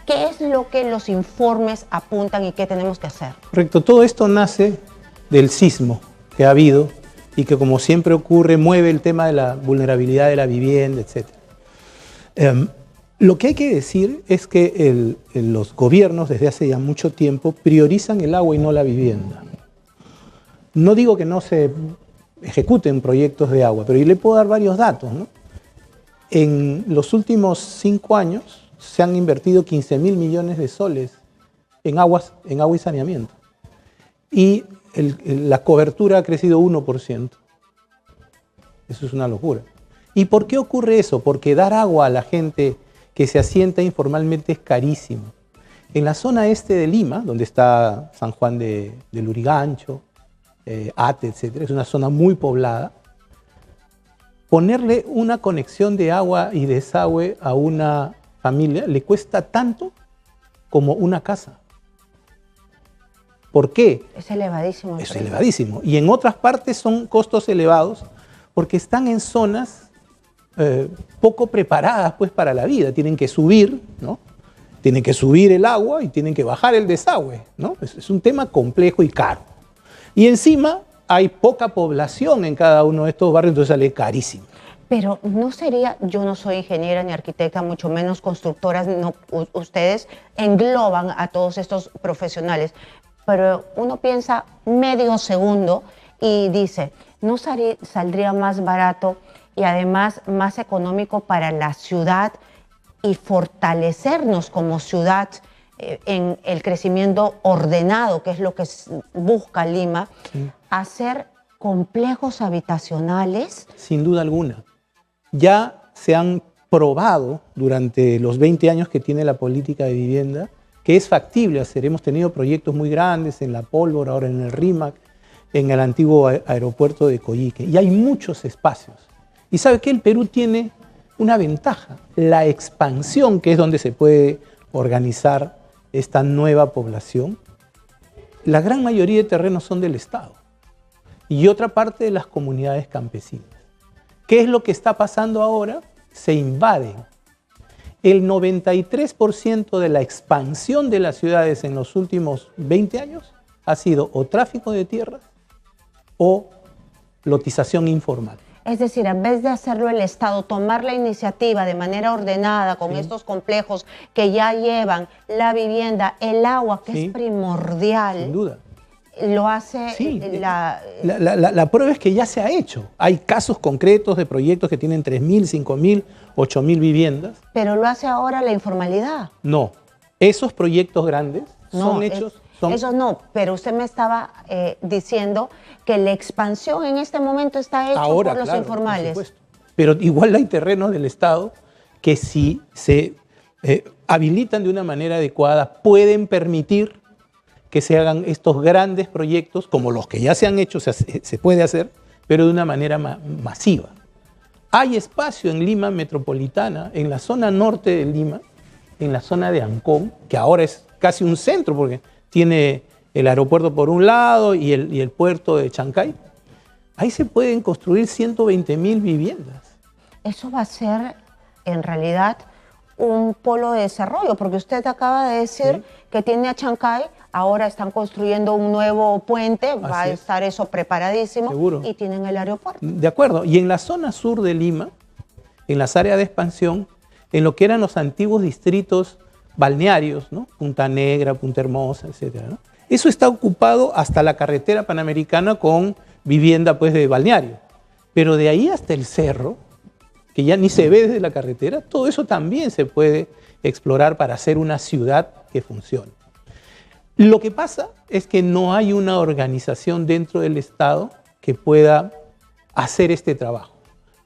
¿Qué es lo que los informes apuntan y qué tenemos que hacer? Correcto, todo esto nace del sismo que ha habido y que, como siempre ocurre, mueve el tema de la vulnerabilidad de la vivienda, etc. Lo que hay que decir es que los gobiernos desde hace ya mucho tiempo priorizan el agua y no la vivienda. No digo que no se ejecuten proyectos de agua, pero yo le puedo dar varios datos, ¿no? En los últimos 5 años se han invertido 15.000 millones de soles en agua y saneamiento. Y la cobertura ha crecido 1%. Eso es una locura. ¿Y por qué ocurre eso? Porque dar agua a la gente que se asienta informalmente es carísimo. En la zona este de Lima, donde está San Juan de Lurigancho, Ate, etc., es una zona muy poblada, ponerle una conexión de agua y desagüe a una familia le cuesta tanto como una casa. ¿Por qué? Es elevadísimo. Es elevadísimo. Y en otras partes son costos elevados porque están en zonas poco preparadas pues, para la vida. Tienen que subir, ¿no? Tienen que subir el agua y tienen que bajar el desagüe, ¿no? Es un tema complejo y caro. Y encima hay poca población en cada uno de estos barrios, entonces sale carísimo. Pero no sería, yo no soy ingeniera ni arquitecta, mucho menos constructoras, no, ustedes engloban a todos estos profesionales, pero uno piensa medio segundo y dice, ¿no saldría más barato y además más económico para la ciudad y fortalecernos como ciudad en el crecimiento ordenado, que es lo que busca Lima, sí, hacer complejos habitacionales? Sin duda alguna. Ya se han probado durante los 20 años que tiene la política de vivienda que es factible hacer. Hemos tenido proyectos muy grandes en La Pólvora, ahora en el RIMAC, en el antiguo aeropuerto de Coyique. Y hay muchos espacios. ¿Y sabe qué? El Perú tiene una ventaja, la expansión, que es donde se puede organizar esta nueva población. La gran mayoría de terrenos son del Estado y otra parte de las comunidades campesinas. ¿Qué es lo que está pasando ahora? Se invaden. El 93% de la expansión de las ciudades en los últimos 20 años ha sido o tráfico de tierras o lotización informal. Es decir, en vez de hacerlo el Estado, tomar la iniciativa de manera ordenada con estos complejos que ya llevan la vivienda, el agua, que es primordial. Sin duda. Lo hace la prueba es que ya se ha hecho. Hay casos concretos de proyectos que tienen 3.000, 5.000, 8.000 viviendas. Pero lo hace ahora la informalidad. No. Esos proyectos grandes son hechos... Eso no, pero usted me estaba diciendo que la expansión en este momento está hecha por los informales. Por supuesto. Pero igual hay terrenos del Estado que si se habilitan de una manera adecuada pueden permitir que se hagan estos grandes proyectos, como los que ya se han hecho, se puede hacer, pero de una manera masiva. Hay espacio en Lima metropolitana, en la zona norte de Lima, en la zona de Ancón, que ahora es casi un centro, porque tiene el aeropuerto por un lado y el puerto de Chancay. Ahí se pueden construir 120.000 viviendas. Eso va a ser, en realidad, un polo de desarrollo, porque usted acaba de decir que tiene a Chancay, ahora están construyendo un nuevo puente, va a estar eso preparadísimo. Seguro. Y tienen el aeropuerto. De acuerdo. Y en la zona sur de Lima, en las áreas de expansión, en lo que eran los antiguos distritos balnearios, ¿no? Punta Negra, Punta Hermosa, etcétera, ¿no? Eso está ocupado hasta la carretera panamericana con vivienda pues, de balneario. Pero de ahí hasta el cerro, que ya ni se ve desde la carretera, todo eso también se puede explorar para hacer una ciudad que funcione. Lo que pasa es que no hay una organización dentro del Estado que pueda hacer este trabajo.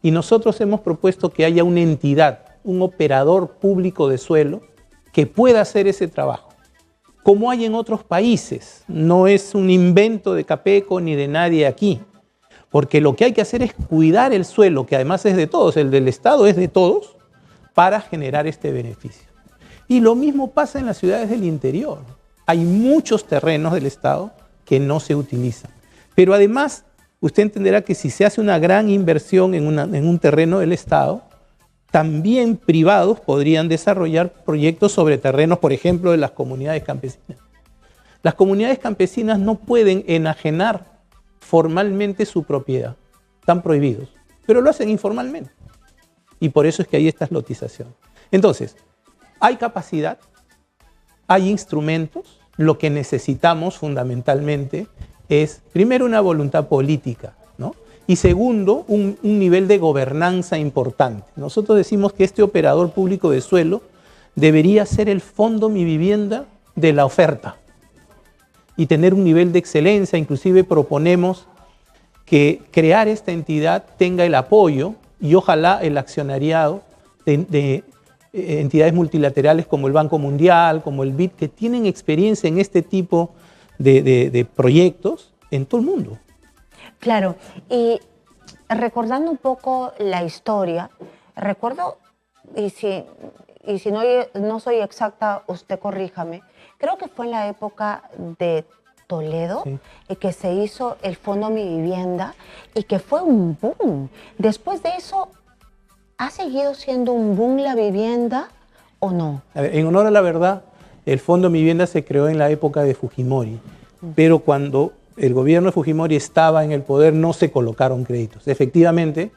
Y nosotros hemos propuesto que haya una entidad, un operador público de suelo que pueda hacer ese trabajo, como hay en otros países. No es un invento de Capeco ni de nadie aquí, porque lo que hay que hacer es cuidar el suelo, que además es de todos, el del Estado es de todos, para generar este beneficio. Y lo mismo pasa en las ciudades del interior. Hay muchos terrenos del Estado que no se utilizan. Pero además, usted entenderá que si se hace una gran inversión en un terreno del Estado, también privados podrían desarrollar proyectos sobre terrenos, por ejemplo, de las comunidades campesinas. Las comunidades campesinas no pueden enajenar formalmente su propiedad, están prohibidos, pero lo hacen informalmente. Y por eso es que hay estas lotizaciones. Entonces, hay capacidad, hay instrumentos, lo que necesitamos fundamentalmente es, primero, una voluntad política, ¿no? Y segundo, un nivel de gobernanza importante. Nosotros decimos que este operador público de suelo debería ser el fondo Mi Vivienda de la oferta y tener un nivel de excelencia. Inclusive proponemos que crear esta entidad tenga el apoyo y ojalá el accionariado de entidades multilaterales como el Banco Mundial, como el BID, que tienen experiencia en este tipo de proyectos en todo el mundo. Claro, y recordando un poco la historia, recuerdo, y si no soy exacta, usted corríjame, creo que fue en la época de Toledo, sí, que se hizo el Fondo Mi Vivienda y que fue un boom. Después de eso, ¿ha seguido siendo un boom la vivienda o no? A ver, en honor a la verdad, el Fondo Mi Vivienda se creó en la época de Fujimori, pero cuando el gobierno de Fujimori estaba en el poder no se colocaron créditos. Efectivamente,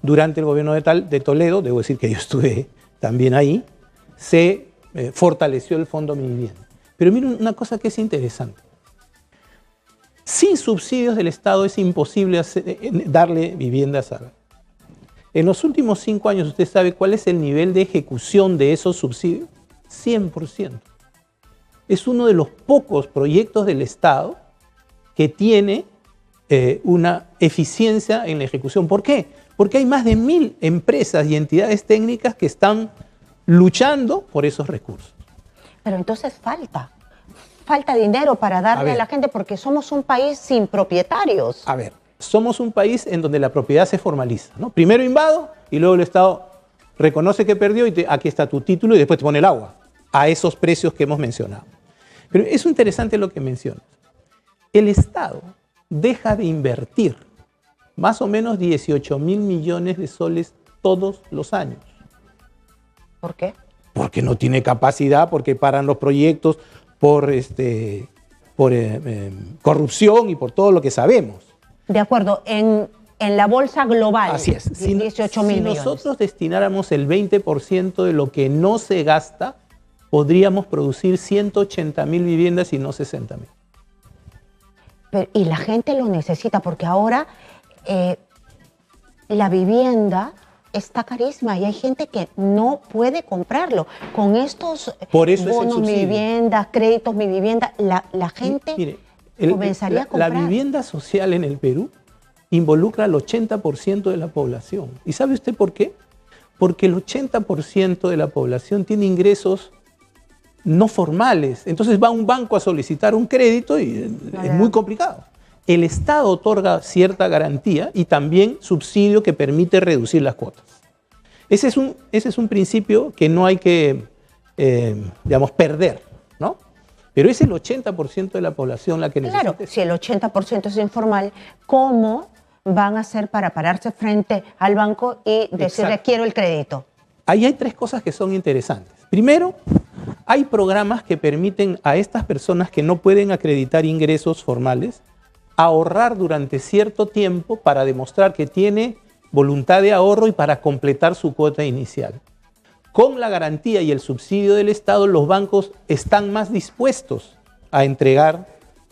durante el gobierno de Toledo, debo decir que yo estuve también ahí, se fortaleció el Fondo Mi Vivienda. Pero miren una cosa que es interesante. Sin subsidios del Estado es imposible darle viviendas a... En los últimos 5 años, ¿usted sabe cuál es el nivel de ejecución de esos subsidios? 100%. Es uno de los pocos proyectos del Estado que tiene una eficiencia en la ejecución. ¿Por qué? Porque hay más de 1000 empresas y entidades técnicas que están luchando por esos recursos. Pero entonces falta dinero para darle a la gente porque somos un país sin propietarios. A ver, somos un país en donde la propiedad se formaliza, ¿no? Primero invado y luego el Estado reconoce que perdió y aquí está tu título y después te pone el agua a esos precios que hemos mencionado. Pero es interesante lo que mencionas. El Estado deja de invertir más o menos 18.000 millones de soles todos los años. ¿Por qué? Porque no tiene capacidad, porque paran los proyectos por corrupción y por todo lo que sabemos. De acuerdo, en la bolsa global. Así es. 18.000 millones. Si nosotros destináramos el 20% de lo que no se gasta, podríamos producir 180.000 viviendas y no 60.000. Y la gente lo necesita porque ahora la vivienda está carísima y hay gente que no puede comprarlo. Con estos bonos Mi Vivienda, créditos Mi Vivienda, la gente comenzaría a comprar. La vivienda social en el Perú involucra al 80% de la población. ¿Y sabe usted por qué? Porque el 80% de la población tiene ingresos no formales. Entonces va a un banco a solicitar un crédito y es muy complicado. El Estado otorga cierta garantía y también subsidio que permite reducir las cuotas. Ese es un principio que no hay que, digamos, perder, ¿no? Pero es el 80% de la población la que necesita. Claro, si el 80% es informal, ¿cómo van a hacer para pararse frente al banco y decirle quiero el crédito? Ahí hay 3 cosas que son interesantes. Primero, hay programas que permiten a estas personas que no pueden acreditar ingresos formales ahorrar durante cierto tiempo para demostrar que tiene voluntad de ahorro y para completar su cuota inicial. Con la garantía y el subsidio del Estado, los bancos están más dispuestos a entregar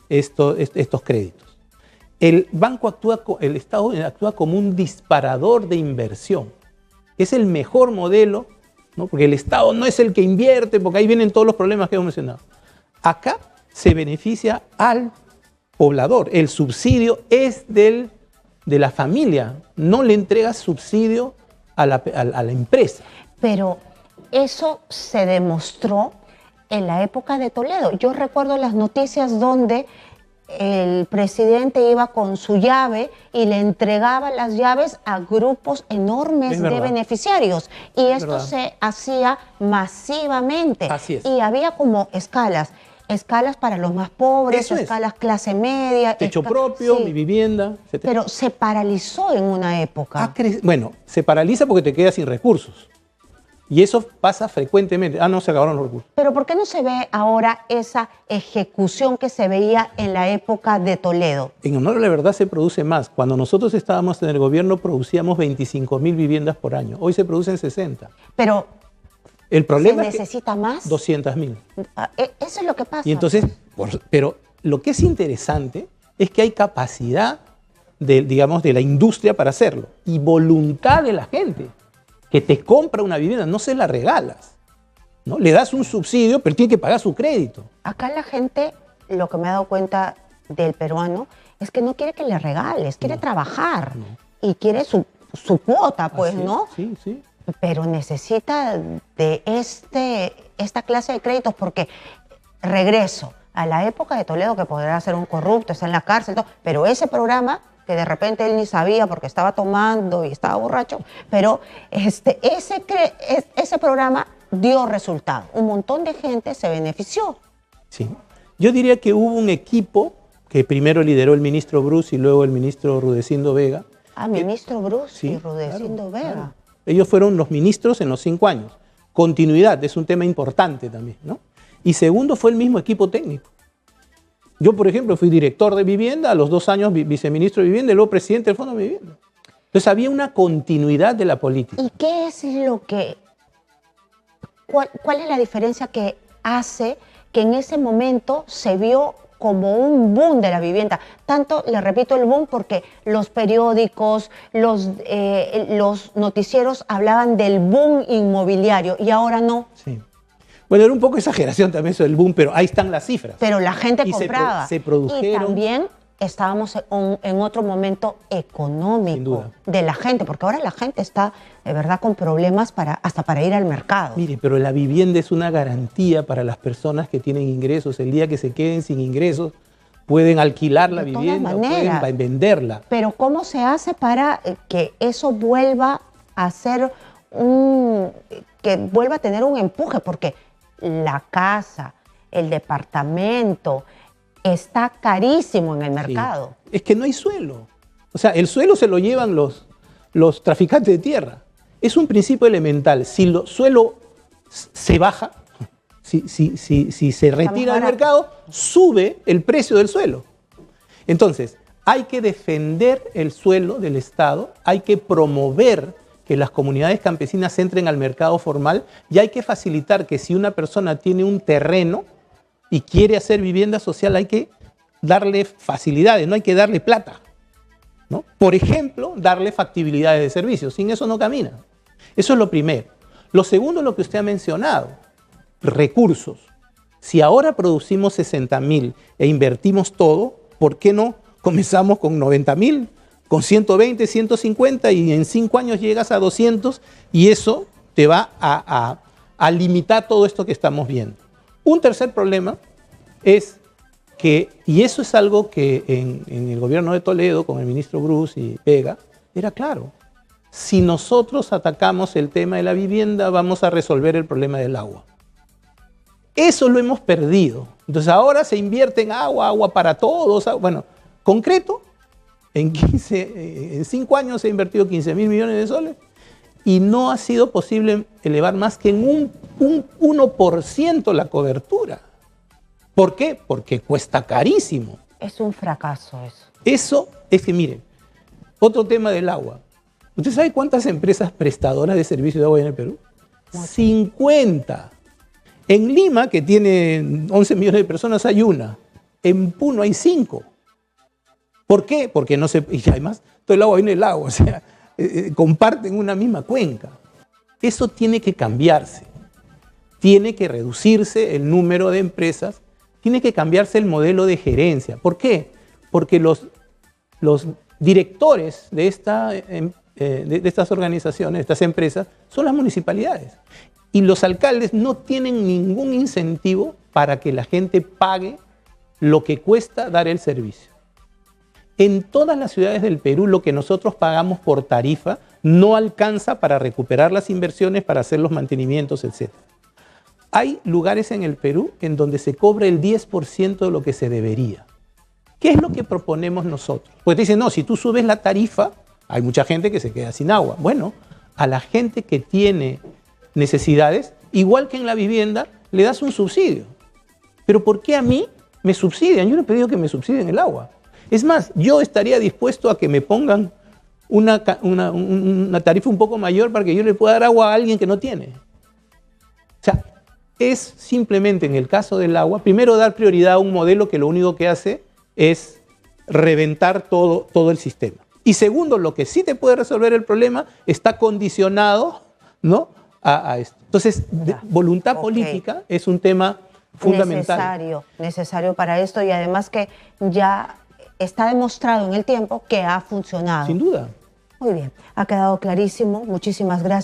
estos créditos. El Estado actúa como un disparador de inversión. Es el mejor modelo, ¿no? Porque el Estado no es el que invierte, porque ahí vienen todos los problemas que hemos mencionado. Acá se beneficia al poblador. El subsidio es de la familia, no le entrega subsidio a la empresa. Pero eso se demostró en la época de Toledo. Yo recuerdo las noticias donde el presidente iba con su llave y le entregaba las llaves a grupos enormes de beneficiarios. Y esto se hacía masivamente. Así es. Y había como escalas para los más pobres, escalas clase media. Techo propio, Mi Vivienda, etc. Pero se paralizó en una época. Bueno, se paraliza porque te quedas sin recursos. Y eso pasa frecuentemente. Ah, no, se acabaron los recursos. Pero ¿por qué no se ve ahora esa ejecución que se veía en la época de Toledo? En honor a la verdad se produce más. Cuando nosotros estábamos en el gobierno producíamos 25.000 viviendas por año. Hoy se producen 60. Pero el problema ¿se es que necesita más? 200.000. Eso es lo que pasa. Y entonces, pero lo que es interesante es que hay capacidad digamos, de la industria para hacerlo y voluntad de la gente que te compra una vivienda, no se la regalas, ¿no? Le das un subsidio, pero tiene que pagar su crédito. Acá la gente, lo que me he dado cuenta del peruano, es que no quiere que le regales, quiere trabajar y quiere su cuota, pues, ¿no? Sí, sí. Pero necesita de esta clase de créditos porque regreso a la época de Toledo, que podrá ser un corrupto, está en la cárcel, todo, pero ese programa que de repente él ni sabía porque estaba tomando y estaba borracho, pero ese programa dio resultado. Un montón de gente se benefició. Sí. Yo diría que hubo un equipo que primero lideró el ministro Bruce y luego el ministro Rudecindo Vega. Ah, ministro Bruce sí, y Rudecindo Vega. Claro. Ellos fueron los ministros en los 5 años. Continuidad es un tema importante también, ¿no? Y segundo fue el mismo equipo técnico. Yo, por ejemplo, fui director de vivienda, a los 2 años viceministro de vivienda y luego presidente del Fondo de Vivienda. Entonces había una continuidad de la política. ¿Y qué es cuál es la diferencia que hace que en ese momento se vio como un boom de la vivienda? Tanto, le repito, el boom porque los periódicos, los noticieros hablaban del boom inmobiliario y ahora no. Sí. Bueno, era un poco exageración también eso del boom, pero ahí están las cifras. Pero la gente y compraba. Se produjeron. Y también estábamos en otro momento económico de la gente, porque ahora la gente está de verdad con problemas hasta para ir al mercado. Mire, pero la vivienda es una garantía para las personas que tienen ingresos. El día que se queden sin ingresos, pueden alquilar la vivienda, pueden venderla. Pero ¿cómo se hace para que eso vuelva a ser que vuelva a tener un empuje? Porque la casa, el departamento, está carísimo en el mercado. Sí. Es que no hay suelo. O sea, el suelo se lo llevan los traficantes de tierra. Es un principio elemental. Si el suelo se baja, si se retira del mercado, sube el precio del suelo. Entonces, hay que defender el suelo del Estado, hay que promover que las comunidades campesinas entren al mercado formal y hay que facilitar que si una persona tiene un terreno y quiere hacer vivienda social, hay que darle facilidades, no hay que darle plata, ¿no? Por ejemplo, darle factibilidades de servicios. Sin eso no camina. Eso es lo primero. Lo segundo es lo que usted ha mencionado, recursos. Si ahora producimos 60.000 e invertimos todo, ¿por qué no comenzamos con 90.000? Con 120, 150 y en 5 años llegas a 200 y eso te va a limitar todo esto que estamos viendo. Un tercer problema es que, y eso es algo que en el gobierno de Toledo, con el ministro Bruce y Vega, era claro. Si nosotros atacamos el tema de la vivienda, vamos a resolver el problema del agua. Eso lo hemos perdido. Entonces ahora se invierte en agua para todos. Bueno, concreto, en 5 años se ha invertido 15.000 millones de soles y no ha sido posible elevar más que en un 1% la cobertura. ¿Por qué? Porque cuesta carísimo. Es un fracaso eso. Eso es que, miren, otro tema del agua. ¿Usted sabe cuántas empresas prestadoras de servicios de agua hay en el Perú? 50. En Lima, que tiene 11 millones de personas, hay una. En Puno hay 5. ¿Por qué? Porque no se... Y además, todo el agua viene del agua, o sea, comparten una misma cuenca. Eso tiene que cambiarse. Tiene que reducirse el número de empresas, tiene que cambiarse el modelo de gerencia. ¿Por qué? Porque los directores de estas organizaciones, de estas empresas, son las municipalidades. Y los alcaldes no tienen ningún incentivo para que la gente pague lo que cuesta dar el servicio. En todas las ciudades del Perú, lo que nosotros pagamos por tarifa no alcanza para recuperar las inversiones, para hacer los mantenimientos, etc. Hay lugares en el Perú en donde se cobra el 10% de lo que se debería. ¿Qué es lo que proponemos nosotros? Pues dicen, no, si tú subes la tarifa, hay mucha gente que se queda sin agua. Bueno, a la gente que tiene necesidades, igual que en la vivienda le das un subsidio. Pero ¿por qué a mí me subsidian? Yo no he pedido que me subsidien el agua. Es más, yo estaría dispuesto a que me pongan una tarifa un poco mayor para que yo le pueda dar agua a alguien que no tiene. O sea, es simplemente en el caso del agua, primero dar prioridad a un modelo que lo único que hace es reventar todo el sistema. Y segundo, lo que sí te puede resolver el problema está condicionado, ¿no?, a esto. Entonces, voluntad política es un tema fundamental. Necesario para esto, y además que ya está demostrado en el tiempo que ha funcionado. Sin duda. Muy bien, ha quedado clarísimo. Muchísimas gracias.